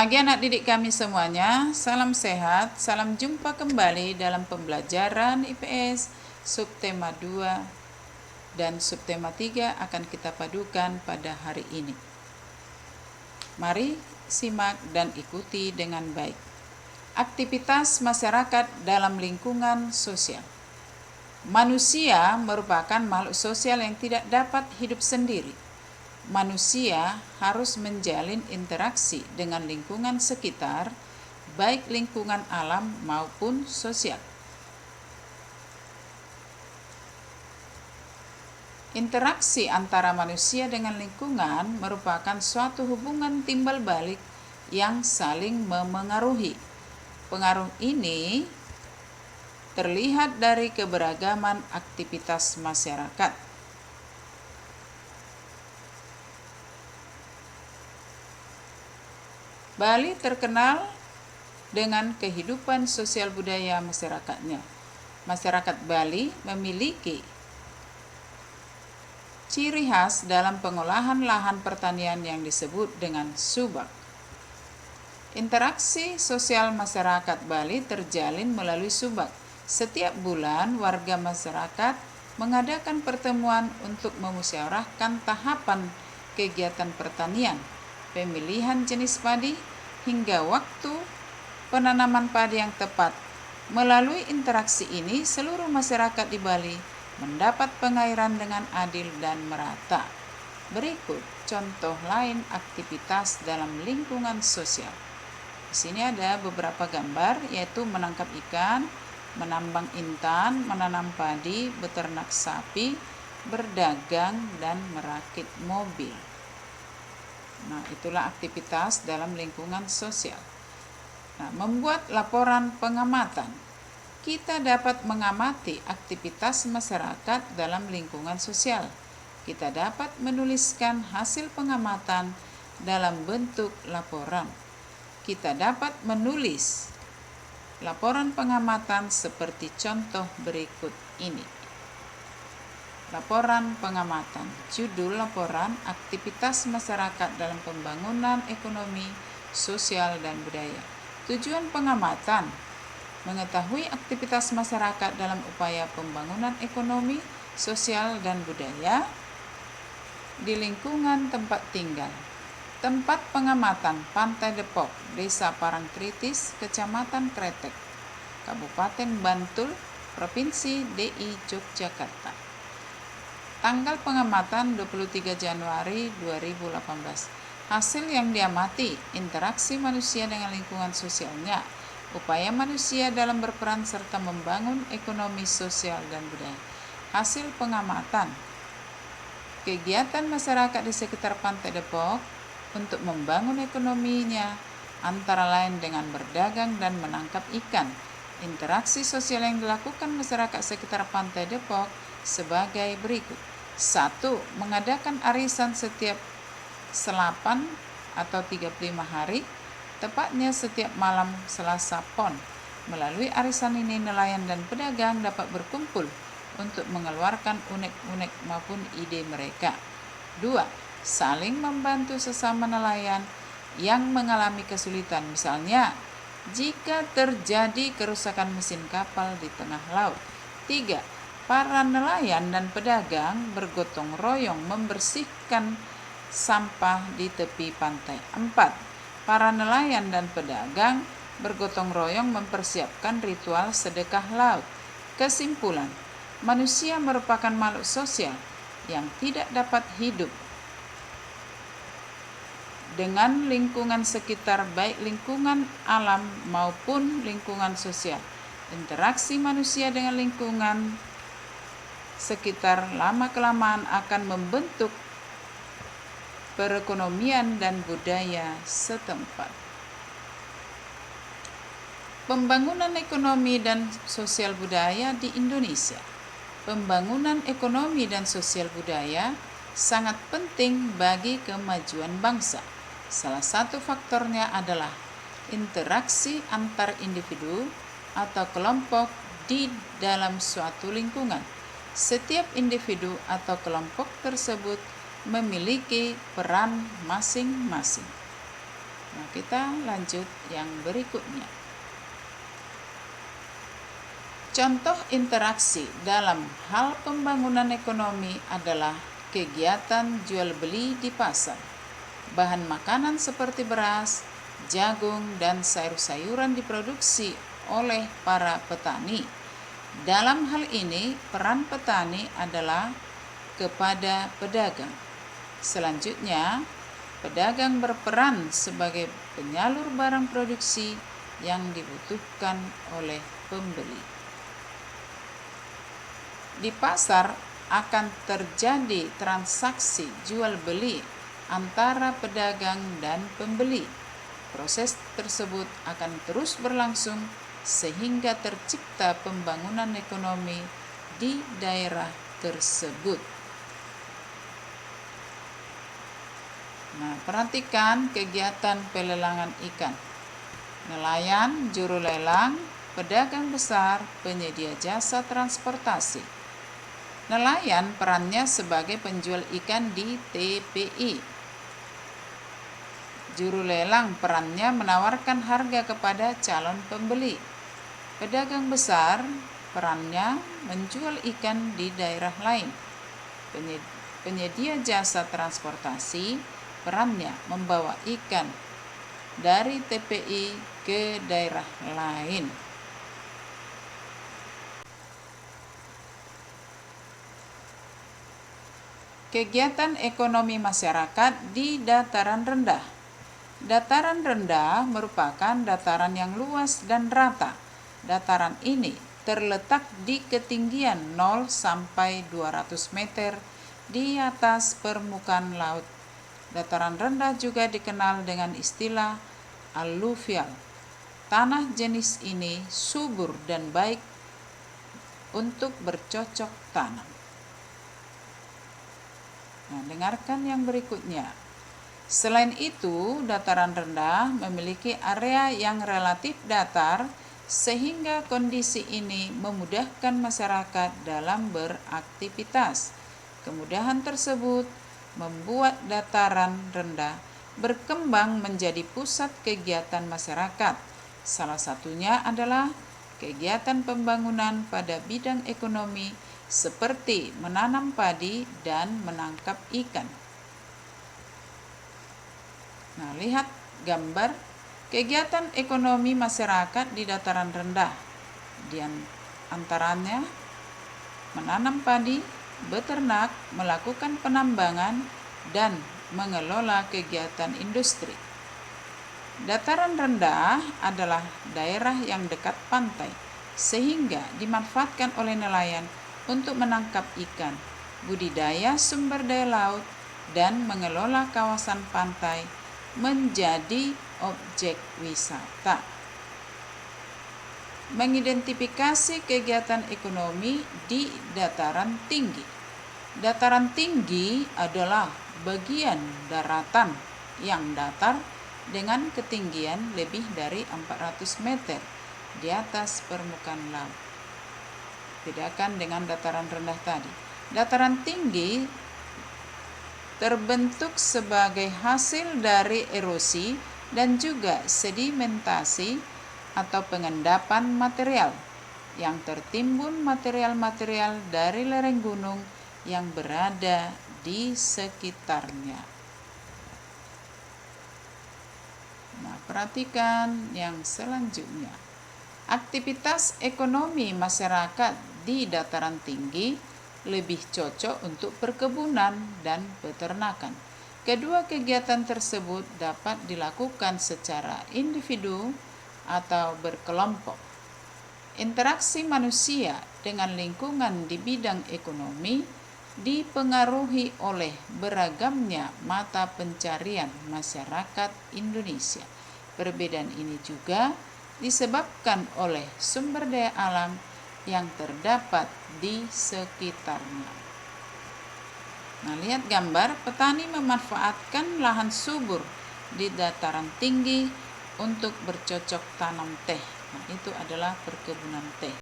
Bagi anak didik kami semuanya, salam sehat, salam jumpa kembali dalam pembelajaran IPS subtema 2 dan subtema 3 akan kita padukan pada hari ini. Mari simak dan ikuti dengan baik. Aktivitas masyarakat dalam lingkungan sosial. Manusia merupakan makhluk sosial yang tidak dapat hidup sendiri. Manusia harus menjalin interaksi dengan lingkungan sekitar, baik lingkungan alam maupun sosial. Interaksi antara manusia dengan lingkungan merupakan suatu hubungan timbal balik yang saling memengaruhi. Pengaruh ini terlihat dari keberagaman aktivitas masyarakat. Bali terkenal dengan kehidupan sosial budaya masyarakatnya. Masyarakat Bali memiliki ciri khas dalam pengolahan lahan pertanian yang disebut dengan subak. Interaksi sosial masyarakat Bali terjalin melalui subak. Setiap bulan warga masyarakat mengadakan pertemuan untuk memusyawarahkan tahapan kegiatan pertanian, pemilihan jenis padi, hingga waktu penanaman padi yang tepat. Melalui interaksi ini, seluruh masyarakat di Bali mendapat pengairan dengan adil dan merata. Berikut contoh lain aktivitas dalam lingkungan sosial. Di sini ada beberapa gambar, yaitu menangkap ikan, menambang intan, menanam padi, beternak sapi, berdagang, dan merakit mobil. Nah, itulah aktivitas dalam lingkungan sosial. Nah, membuat laporan pengamatan. Kita dapat mengamati aktivitas masyarakat dalam lingkungan sosial. Kita dapat menuliskan hasil pengamatan dalam bentuk laporan. Kita dapat menulis laporan pengamatan seperti contoh berikut ini. Laporan pengamatan. Judul laporan: aktivitas masyarakat dalam pembangunan ekonomi, sosial, dan budaya. Tujuan pengamatan: mengetahui aktivitas masyarakat dalam upaya pembangunan ekonomi, sosial, dan budaya di lingkungan tempat tinggal. Tempat pengamatan: Pantai Depok, Desa Parangtritis, Kecamatan Kretek, Kabupaten Bantul, Provinsi DI Yogyakarta. Tanggal pengamatan 23 Januari 2018. Hasil yang diamati: interaksi manusia dengan lingkungan sosialnya, upaya manusia dalam berperan serta membangun ekonomi, sosial, dan budaya. Hasil pengamatan: kegiatan masyarakat di sekitar Pantai Depok untuk membangun ekonominya, antara lain dengan berdagang dan menangkap ikan. Interaksi sosial yang dilakukan masyarakat sekitar Pantai Depok sebagai berikut. 1. Mengadakan arisan setiap 8 atau 35 hari, tepatnya setiap malam Selasa Pon. Melalui arisan ini, nelayan dan pedagang dapat berkumpul untuk mengeluarkan unek-unek maupun ide mereka. 2. Saling membantu sesama nelayan yang mengalami kesulitan, misalnya jika terjadi kerusakan mesin kapal di tengah laut. 3. Para nelayan dan pedagang bergotong royong membersihkan sampah di tepi pantai. 4. Para nelayan dan pedagang bergotong royong mempersiapkan ritual sedekah laut. Kesimpulan: manusia merupakan makhluk sosial yang tidak dapat hidup dengan lingkungan sekitar, baik lingkungan alam maupun lingkungan sosial. Interaksi manusia dengan lingkungan sekitar lama-kelamaan akan membentuk perekonomian dan budaya setempat. Pembangunan ekonomi dan sosial budaya di Indonesia. Pembangunan ekonomi dan sosial budaya sangat penting bagi kemajuan bangsa. Salah satu faktornya adalah interaksi antar individu atau kelompok di dalam suatu lingkungan. Setiap individu atau kelompok tersebut memiliki peran masing-masing. Nah, kita lanjut yang berikutnya. Contoh interaksi dalam hal pembangunan ekonomi adalah kegiatan jual beli di pasar. Bahan makanan seperti beras, jagung, dan sayur-sayuran diproduksi oleh para petani. Dalam hal ini, peran petani adalah kepada pedagang. Selanjutnya, pedagang berperan sebagai penyalur barang produksi yang dibutuhkan oleh pembeli. Di pasar akan terjadi transaksi jual beli antara pedagang dan pembeli. Proses tersebut akan terus berlangsung sehingga tercipta pembangunan ekonomi di daerah tersebut. Nah, perhatikan kegiatan pelelangan ikan. Nelayan, juru lelang, pedagang besar, penyedia jasa transportasi. Nelayan perannya sebagai penjual ikan di TPI. Juru lelang perannya menawarkan harga kepada calon pembeli. Pedagang besar perannya menjual ikan di daerah lain. Penyedia jasa transportasi perannya membawa ikan dari TPI ke daerah lain. Kegiatan ekonomi masyarakat di dataran rendah. Dataran rendah merupakan dataran yang luas dan rata. Dataran ini terletak di ketinggian 0 sampai 200 meter di atas permukaan laut. Dataran rendah juga dikenal dengan istilah aluvial. Tanah jenis ini subur dan baik untuk bercocok tanam. Nah, dengarkan yang berikutnya. Selain itu, dataran rendah memiliki area yang relatif datar sehingga kondisi ini memudahkan masyarakat dalam beraktivitas. Kemudahan tersebut membuat dataran rendah berkembang menjadi pusat kegiatan masyarakat. Salah satunya adalah kegiatan pembangunan pada bidang ekonomi seperti menanam padi dan menangkap ikan. Nah, lihat gambar kegiatan ekonomi masyarakat di dataran rendah. Di antaranya menanam padi, beternak, melakukan penambangan, dan mengelola kegiatan industri. Dataran rendah adalah daerah yang dekat pantai, sehingga dimanfaatkan oleh nelayan untuk menangkap ikan, budidaya sumber daya laut, dan mengelola kawasan pantai menjadi objek wisata. Mengidentifikasi kegiatan ekonomi di dataran tinggi. Dataran tinggi adalah bagian daratan yang datar dengan ketinggian lebih dari 400 meter di atas permukaan laut. Bedakan dengan dataran rendah tadi. Dataran tinggi terbentuk sebagai hasil dari erosi dan juga sedimentasi atau pengendapan material yang tertimbun material-material dari lereng gunung yang berada di sekitarnya. Nah, perhatikan yang selanjutnya. Aktivitas ekonomi masyarakat di dataran tinggi lebih cocok untuk perkebunan dan peternakan. Kedua kegiatan tersebut dapat dilakukan secara individu atau berkelompok. Interaksi manusia dengan lingkungan di bidang ekonomi dipengaruhi oleh beragamnya mata pencarian masyarakat Indonesia. Perbedaan ini juga disebabkan oleh sumber daya alam yang terdapat di sekitarnya. Nah, lihat gambar, petani memanfaatkan lahan subur di dataran tinggi untuk bercocok tanam teh. Nah, itu adalah perkebunan teh.